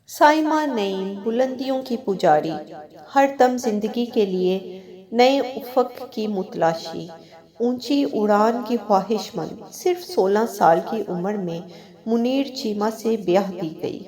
سائمہ نعیم بلندیوں کی پجاری، ہر دم زندگی کے لیے نئے افق کی متلاشی، اونچی اڑان کی خواہش مند، صرف 16 سال کی عمر میں منیر چیمہ سے بیاہ دی گئی۔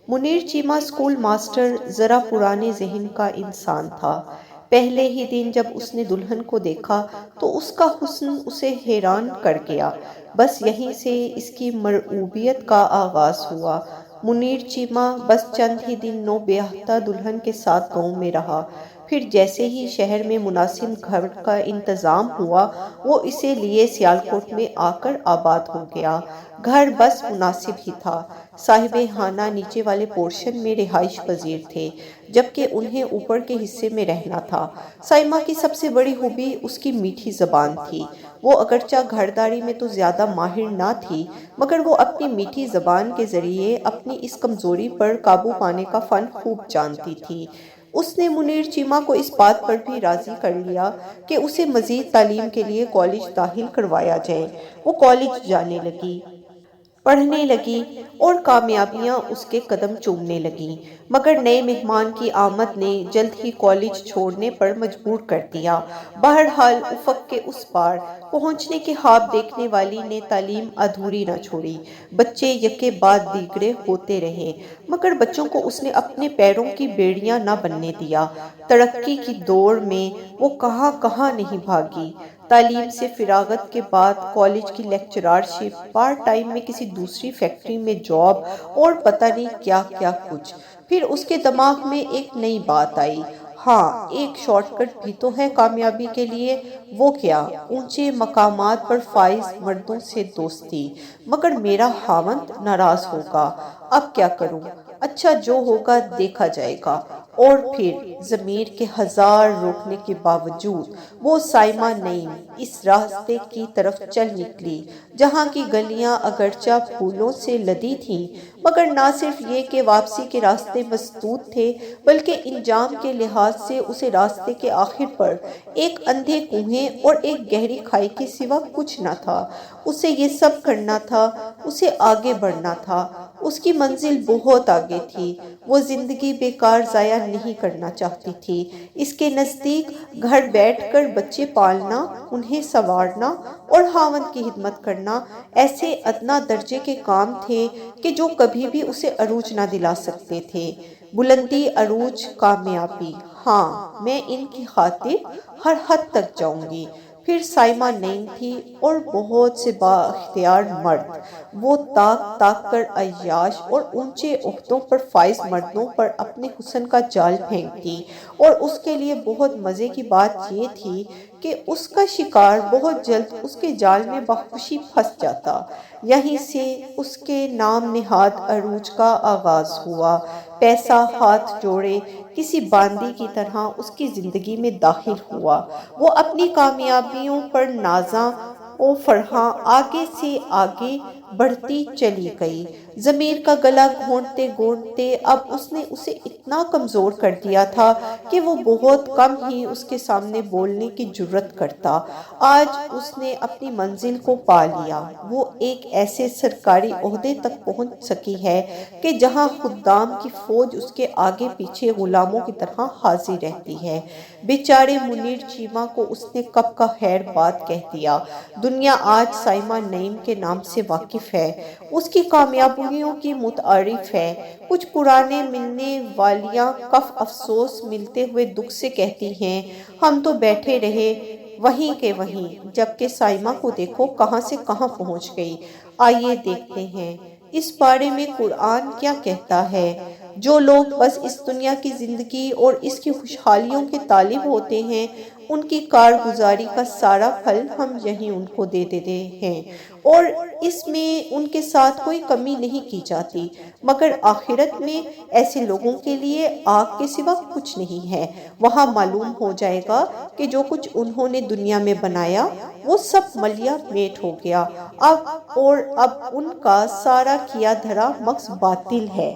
منیر چیمہ اسکول ماسٹر ذرا پرانے ذہن کا انسان تھا۔ پہلے ہی دن جب اس نے دلہن کو دیکھا تو اس کا حسن اسے حیران کر گیا۔ بس یہیں سے اس کی مرعوبیت کا آغاز ہوا۔ منیر چیمہ بس چند ہی دن نو بیاہتا دلہن کے ساتھ گاؤں میں رہا، پھر جیسے ہی شہر میں مناسب گھر کا انتظام ہوا وہ اسے لیے سیالکوٹ میں آ کر آباد ہو گیا۔ گھر بس مناسب ہی تھا۔ صاحب خانہ نیچے والے پورشن میں رہائش پذیر تھے، جبکہ انہیں اوپر کے حصے میں رہنا تھا۔ سائمہ کی سب سے بڑی خوبی اس کی میٹھی زبان تھی۔ وہ اگرچہ گھرداری میں تو زیادہ ماہر نہ تھی، مگر وہ اپنی میٹھی زبان کے ذریعے اپنی اس کمزوری پر قابو پانے کا فن خوب جانتی تھی۔ اس نے منیر چیمہ کو اس بات پر بھی راضی کر لیا کہ اسے مزید تعلیم کے لیے کالج داخل کروایا جائے۔ وہ کالج جانے لگی، پڑھنے لگی اور کامیابیاں اس کے قدم چومنے لگیں، مگر نئے مہمان کی آمد نے جلد ہی کالج چھوڑنے پر مجبور کر دیا۔ بہرحال افق کے اس پار پہنچنے کے خواب دیکھنے والی نے تعلیم ادھوری نہ چھوڑی۔ بچے یکے بعد دیگرے ہوتے رہے، مگر بچوں کو اس نے اپنے پیروں کی بیڑیاں نہ بننے دیا۔ ترقی کی دوڑ میں وہ کہاں کہاں نہیں بھاگی۔ تعلیم سے فراغت کے بعد کالج کی لیکچرارشپ، پارٹ ٹائم میں کسی دوسری فیکٹری میں جاب اور پتہ نہیں کیا کیا کچھ۔ پھر اس کے دماغ میں ایک نئی بات آئی، ہاں ایک شارٹ کٹ بھی تو ہے کامیابی کے لیے۔ وہ کیا؟ اونچے مقامات پر فائز مردوں سے دوستی۔ مگر میرا خاوند ناراض ہوگا، اب کیا کروں؟ اچھا جو ہوگا دیکھا جائے گا۔ اور پھر ضمیر کے ہزار روکنے کے باوجود وہ سائمہ نعیم اس راستے کی طرف چل نکلی جہاں کی گلیاں اگرچہ پھولوں سے لدی تھیں، مگر نہ صرف یہ کہ واپسی کے راستے مسدود تھے، بلکہ انجام کے لحاظ سے اسے راستے کے آخر پر ایک اندھے کنویں اور ایک گہری کھائی کے سوا کچھ نہ تھا۔ اسے یہ سب کرنا تھا، اسے آگے بڑھنا تھا۔ اس کی منزل بہت آگے تھی۔ وہ زندگی بیکار ضائع نہیں کرنا چاہتی تھی۔ اس کے نزدیک گھر بیٹھ کر بچے پالنا، انہیں سنوارنا اور خاوند کی خدمت کرنا ایسے ادنیٰ درجے کے کام تھے کہ جو کبھی بھی اسے عروج نہ دلا سکتے تھے۔ بلندی، عروج، کامیابی، ہاں میں ان کی خاطر ہر حد تک جاؤں گی۔ پھر سائمہ نعیم تھی اور بہت سے با اختیار مرد۔ وہ تاک تاک کر عیاش اور اونچے عہدوں پر فائز مردوں پر اپنے حسن کا جال پھینکتی، اور اس کے لیے بہت مزے کی بات یہ تھی کہ اس کا شکار بہت جلد اس کے جال میں بخوشی پھنس جاتا۔ یہیں سے اس کے نام نہاد عروج کا آغاز ہوا۔ پیسہ ہاتھ جوڑے کسی باندی کی طرح اس کی زندگی میں داخل ہوا۔ وہ اپنی کامیابیوں پر نازاں و فرحاں آگے سے آگے بڑھتی چلی گئی۔ ضمیر کا گلا گھونٹتے گھونٹتے اب اس نے اسے اتنا کمزور کر دیا تھا کہ وہ بہت کم ہی اس کے سامنے بولنے کی جرأت کرتا۔ آج اس نے اپنی منزل کو پا لیا۔ وہ ایک ایسے سرکاری عہدے تک پہنچ سکی ہے کہ جہاں خدام کی فوج اس کے آگے پیچھے غلاموں کی طرح حاضر رہتی ہے۔ بیچارے منیر چیمہ کو اس نے کب کا خیر باد کہہ دیا۔ دنیا آج سائمہ نعیم کے نام سے واقف ہے، اس کی کامیابیوں کی متعارف ہے۔ کچھ پرانے ملنے والیاں کف افسوس ملتے ہوئے دکھ سے کہتی ہیں، ہم تو بیٹھے رہے وہیں کے وہیں، جبکہ سائمہ کو دیکھو کہاں سے کہاں پہنچ گئی۔ آئیے دیکھتے ہیں اس بارے میں قرآن کیا کہتا ہے۔ جو لوگ بس اس دنیا کی زندگی اور اس کی خوشحالیوں کے طالب ہوتے ہیں، ان کی کارگزاری کا سارا پھل ہم یہیں ان کو دے دیتے ہیں، اور اس میں ان کے ساتھ کوئی کمی نہیں کی جاتی، مگر آخرت میں ایسے لوگوں کے لیے آگ کے سوا کچھ نہیں ہے۔ وہاں معلوم ہو جائے گا کہ جو کچھ انہوں نے دنیا میں بنایا وہ سب ملیا میٹ ہو گیا، اب ان کا سارا کیا دھرا مغز باطل ہے۔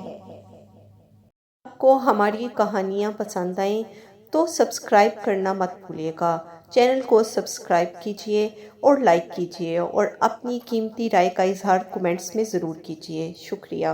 آپ کو ہماری کہانیاں پسند آئیں تو سبسکرائب کرنا مت بھولیے گا۔ چینل کو سبسکرائب کیجیے اور لائک کیجیے، اور اپنی قیمتی رائے کا اظہار کمنٹس میں ضرور کیجیے۔ شکریہ۔